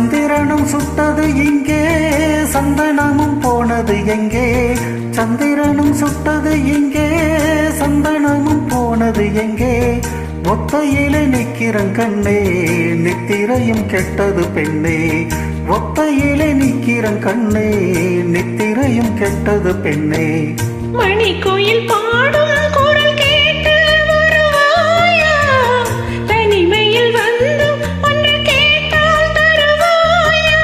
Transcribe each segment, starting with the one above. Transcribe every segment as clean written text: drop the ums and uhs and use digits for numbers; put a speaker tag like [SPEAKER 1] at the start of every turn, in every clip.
[SPEAKER 1] சந்திரனும் சுட்டது இங்கே, சந்தனமும் போனது எங்கே? சந்திரனும் சுட்டது இங்கே, சந்தனமும் போனது எங்கே? ஒத்தையிலே நிக்கிறன் கண்ணே, நித்திரையும் கெட்டது பெண்ணே. ஒத்தையிலே நிக்கிறன் கண்ணே, நித்திரையும் கெட்டது பெண்ணே.
[SPEAKER 2] மணி கோயில் பாடும் குரல் கேட்டு வருவாயா? தனிமையில் வந்து ஒன்று கேட்டால் தருவாயா?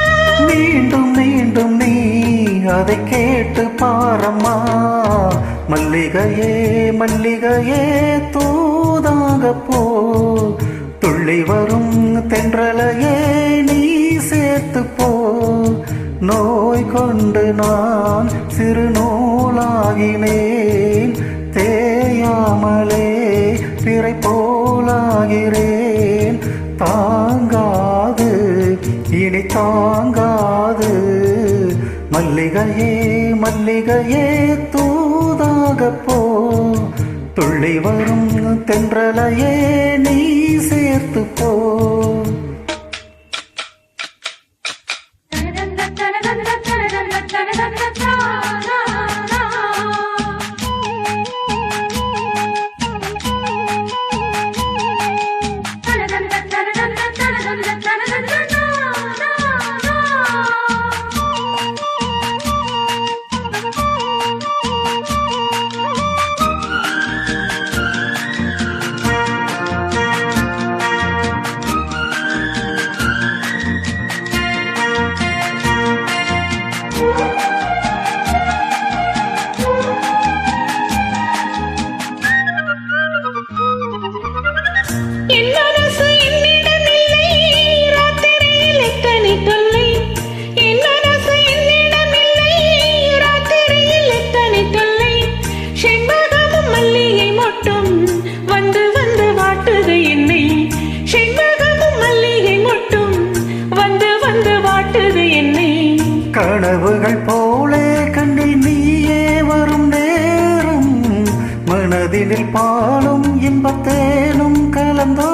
[SPEAKER 1] மீண்டும் மீண்டும் நீ அதை கேட்டு பாரம்மா. மல்லிகையே மல்லிகையே தூதாக போ, துள்ளி வரும் தென்றலையே நீ சேர்த்து போ. நோய் கொண்டு நான் சிறு நூலாகினேன், தேயாமலே பிறை போலாகிறேன். தாங்காது இனி தாங்காது, மல்லிகையே மல்லிகையே தூதாக போ, துள்ளி வரும் தென்றலையே நீ சேர்த்து போ. கனவுகள் போலே கண்ணில் நீயே வரும் நேரம், மனதினில் பாலும் இன்பத்தேனும் கலந்தோ